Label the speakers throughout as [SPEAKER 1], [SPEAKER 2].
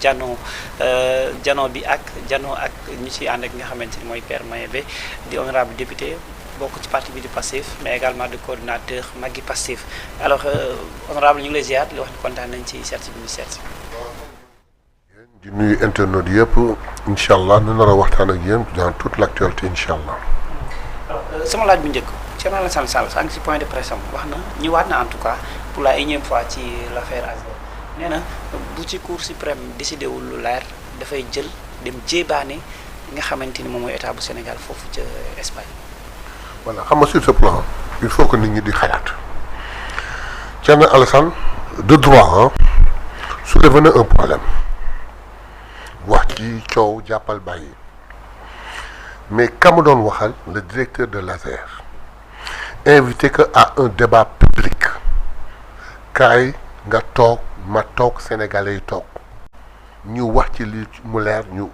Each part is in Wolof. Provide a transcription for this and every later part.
[SPEAKER 1] jano bi ak ñu ci ànd ak nga xamante ni mooy Père Mayebe di honorable député bokk ci parti bi di Pastef mais également de coordinateur Maggi Pastef alors honorable ñu ngi lay ziar li wax ni kontaan nañ ci seet bi ñu seet si.
[SPEAKER 2] di nuyu internautes yëpp incha allah nu nar a waxtaan ak yéen dans toute l' actualité incha allah.
[SPEAKER 1] sama laaj bu njëkk Thierno Alassane Sall sànq si point de presse am wax na ñëwaat na en tout cas pour la énième fois ci l' affaire Azer nee na bu ci cour suprême décidé wul lu leer dafay jël dem jéebaane nga xamante ni moom mooy état bu Sénégal foofu ca Espagne.
[SPEAKER 2] voilà xam nga sur ce plan il faut que nit ñi di xalaat Thierno Alassane de droit soulevé na un problème wax ci coow jàppal bàyyi mais ka mu doon waxal le directeur de l'ASER invité que à un débat public kaay nga toog ma toog sénégalais yi toog ñu wax ci li mu leer ñu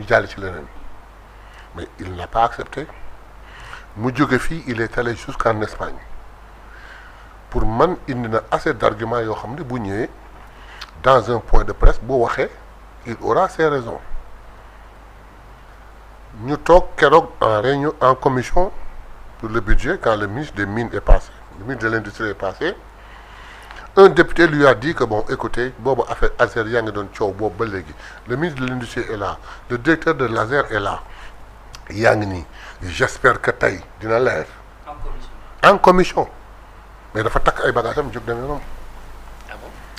[SPEAKER 2] jàll ci leneen mais il n'a pas accepté mu jóge fii il est allé jusqu'en Espagne pour man indi na assez d'arguments yoo xam ne bu ñëwee dans un point de presse boo waxee il aura ses raisons ñu toog keroog en réunion en commission pour le budget quand le ministre des Mines est passé le ministre de l'Industrie est passé un député lui a dit que bon écoutez boobu affaire Azer yaa ngi doon coow boobu ba léegi le ministre de l'Industrie est là le directeur de l'Azer est là yaa ngi nii j'espère que tey dina leer en commission mais dafa takk ay bagages am jóg demee noonu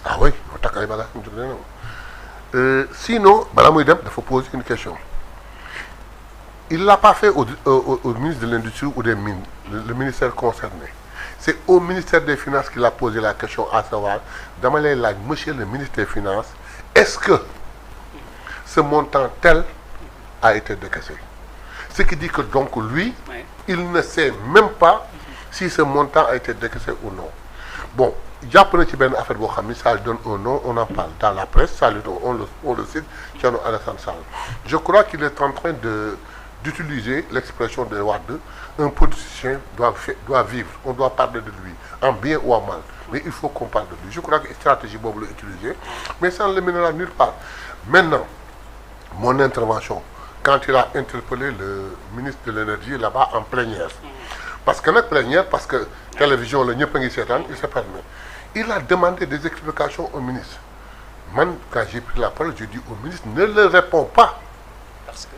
[SPEAKER 2] ah oui dafa takk ay bagages am jóg demee noonu sinon balaa muy dem dafa poser une question il l'a pas fait au ministre de l'Industrie ou des Mines le ministère concerné c'est au ministère des Finances qu'il a posé la question à savoir dama lay laaj monsieur le ministre des Finances est-ce que ce montant tel a été décaissé ce qui dit que donc lui il ne sait même pas si ce montant a été décaissé ou non bon jàpp na ci benn affaire boo xam ni ça lui donne un nom on en parle dans la presse ça lui donne on le cite Thierno Alassane Sall je crois qu'il est en train d'utiliser l'expression de Wade un politicien doit vivre on doit parler de lui en bien ou en mal mais il faut qu'on parle de lui je crois que stratégie boobu la utiliser mais ça ne le mènera nulle part maintenant mon intervention quand il a interpellé le ministre de l'énergie là-bas en plénière parce que nag plénière parce que télévision la ñëpp a ngi seetaan il se permet il a demandé des explications au ministre man quand j'ai pris la parole j'ai dit au ministre ne le réponds pas
[SPEAKER 1] parce que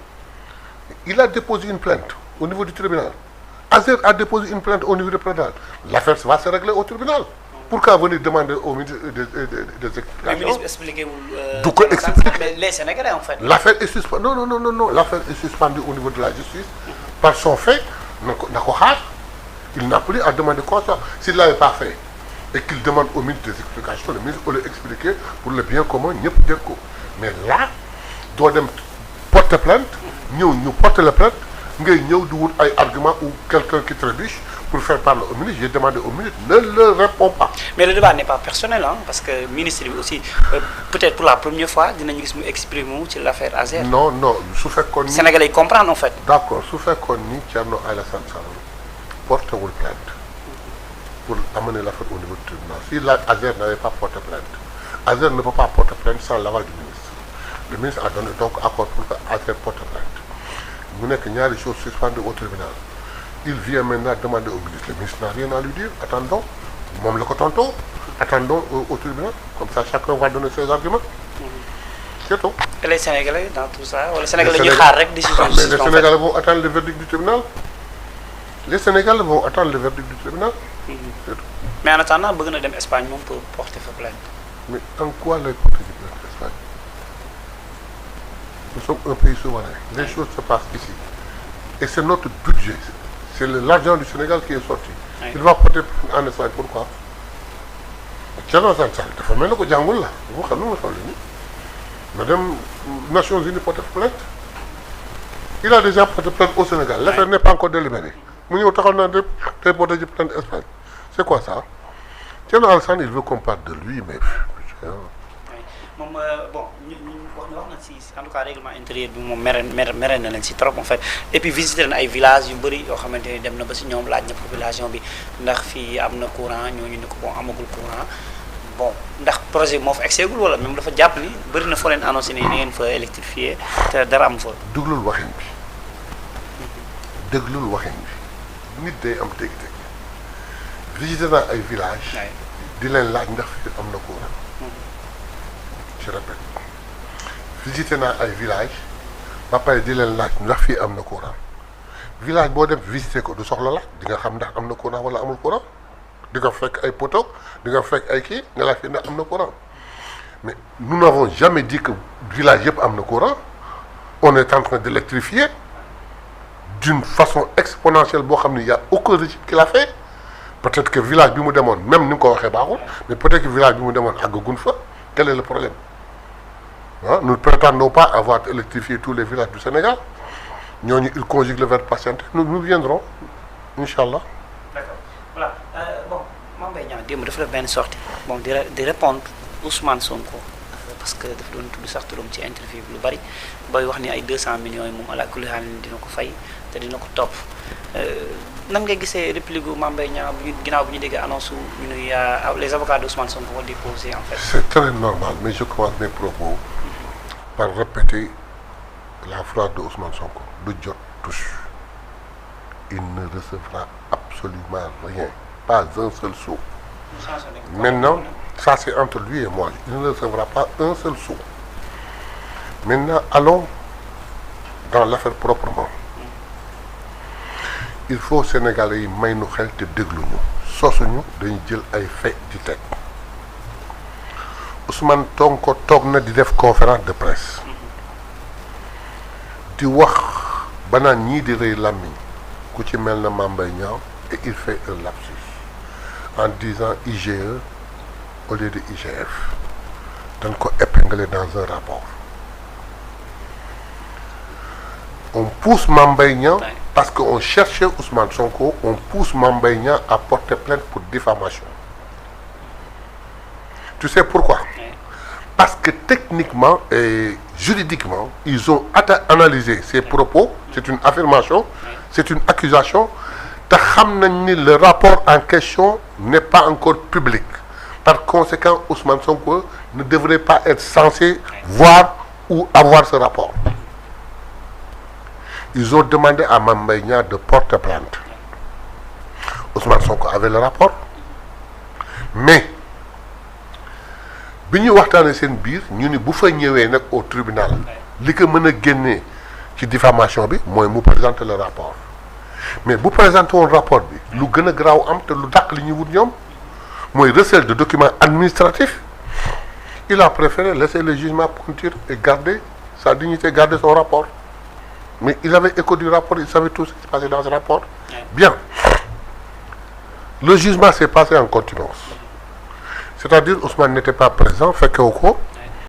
[SPEAKER 2] il a déposé une plainte au niveau du tribunal Azer a déposé une plainte au niveau du tribunal l'affaire va se régler au tribunal pourquoi venir demander au ministre des explications
[SPEAKER 1] le ministre expliqué wul
[SPEAKER 2] du ko expliquer
[SPEAKER 1] mais les Sénégalais en fait
[SPEAKER 2] l'affaire est suspendue non l'affaire est suspendue au niveau de la justice par son fait na ko xaar il n'a plus à demander quoi ça s'il l'avait pas fait et qu'il demande au ministre des explications le ministre peut le expliquer pour le bien commun ñëpp dégg ko mais là doo dem porter plainte ñëw ñu porter la plainte ngay ñëw di wut ay arguments ou quelqu'un qui trébuche pour faire parler au ministre j'ai demandé au ministre ne le répond pas.
[SPEAKER 1] mais le débat n'est pas personnel parce que ministre bi aussi peut-être pour la première fois dinañu gis mu exprimer ci l'affaire Azer.
[SPEAKER 2] non su fekkoon ni
[SPEAKER 1] Sénégalais yi comprendre en fait.
[SPEAKER 2] d'accord su fekkoon ni Thierno Alassane Sall porté wul plainte pour amener l'affaire au niveau du tribunal si la Azer n'avait pas porté plainte Azer ne peut pas porter plainte sans l'aval du ministre le ministre a donné donc accord pour que Azer porte plainte mu nekk ñaari choses suspendues au tribunal il vient maintenant demander au ministre le ministre n'a rien à lui dire attendons moom la ko tontoo attendons au tribunal comme ça chacun va donner ses arguments c'est tout.
[SPEAKER 1] et les Sénégalais dans tout ça wala Sénégalais ñuy xaar rek décision
[SPEAKER 2] mais les Sénégalais vont attendre le verdict du tribunal les Sénégalais vont attendre le verdict du tribunal. C'est tout.
[SPEAKER 1] mais en attendant bëgg na dem Espagne moom pour porter fa plainte.
[SPEAKER 2] mais en quoi lay porter plainte Espagne nous sommes un pays souverain les choses se passent ici et c'est notre budget c'est l'argent du Sénégal qui est sorti. Oui. Il va porter en Espagne pourquoi. Thierno Alassane Sall dafa mel ni ko jàngul la bu xam ne ma toll nii na dem Nations Unies porter plainte il a déjà porté plainte au Sénégal l'affaire n'est pas encore délibérée mu ñëw taxaw naa day porter ji plainte Espagne c'est quoi ça Thierno Alassane il veut qu'on parle de lui mais.
[SPEAKER 1] moom bon ñu wax na si en tout cas règlement intérieur bi moom mere na leen si trop en fait et puis visiter na ay villages yu bëri yoo xamante ni dem na ba si ñoom laaj na population bi ndax fii am na courant ñooñu ne ko bon amagul courant bon ndax projet moo fa egseegul wala même dafa jàpp ni bëri na foo leen annoncé ni ngeen fa électrifier te dara am fa.
[SPEAKER 2] déglul waxin bi nit day am dégg-dégg visité naa ay village di leen laaj ndax fii am na courant. je répète visité naa ay village ba pare di leen laaj ndax fii am na courant village boo dem visité ko du soxla la di nga xam ndax am na courant wala amul courant di nga fekk ay poteau di nga fekk ay kii nga laaj fii ndax am na courant mais nous n'avons jamais dit que village yëpp am na courant on est en train d'électrifier d'une façon exponentielle boo xam ne y a aucun régime qui l'a fait peut-être que village bi mu demoon même ni nga ko waxee baaxul mais peut-être que village bi mu demoon àggagun fa quel est le problème ah nous ne prétendons pas avoir électrifié tous les villages du Sénégal ñooñu il conjugue le verbe patienter nous viendrons incha allah.
[SPEAKER 1] d'accord voilà bon Mame Mbaye Niang démb dafa def benn sortie bon di répondre Ousmane Sonko parce que dafa doon tudd sax turam ci interview bi lu bari bay wax ni ay 200 millions yi moom ala kulli haal dina ko fay te dina ko topp nan nga gisee réplique gu Mame Mbaye Niang bu ñu ginnaaw bu ñu déggee annonce ñu ne les avocats d'Ousmane Sonko vont déposer en fait.
[SPEAKER 2] C'est très normal mais je commence mes propos par répéter la phrase de Ousmane Sonko du jot touche il ne recevra absolument rien pas un seul sou. Maintenant ça c'est entre lui et moi il ne recevra pas un seul sou. Maintenant allons dans l'affaire proprement. Il faut Sénégalais yi may nu xel te déglu ñu sosuñu dañu jël ay fait di teg Ousmane Sonko toog na di def conférence de presse di wax ba naan ñii di rëy làmmiñ ku ci mel na Mame Mbaye Niang et il fait un lapsus en disant IGE au lieu de IGF dañ ko épinglé dans un rapport on pousse Mame Mbaye Niang parce qu'on cherchait Ousmane Sonko, on pousse Mame Mbaye Niang à porter plainte pour diffamation. Tu sais pourquoi? Parce que techniquement et juridiquement, ils ont analysé ces propos, c'est une affirmation, c'est une accusation. Te xam nañ ni le rapport en question n'est pas encore public. Par conséquent, Ousmane Sonko ne devrait pas être censé voir ou avoir ce rapport. Ils ont demandé à Mame Mbaye Niang de porter plainte. Ousmane Sonko avait le rapport mais bi ñu waxtaanee seen biir ñu ni bu fa ñëwee nag au tribunal li ko mën a génnee ci diffamation bi mooy mu présenter le rapport mais bu présenter woon rapport bi lu gën a garaaw am te lu dàq li ñuy wut ñoom mooy recel de documents administratifs il a préféré laisser le jugement conduire et garder sa dignité, garder son rapport. Mais il avait écho du rapport, il savait tout ce qui se passait dans ce rapport. Bien. Le jugement s'est passé en continuance. C'est-à-dire Ousmane n'était pas présent, fait que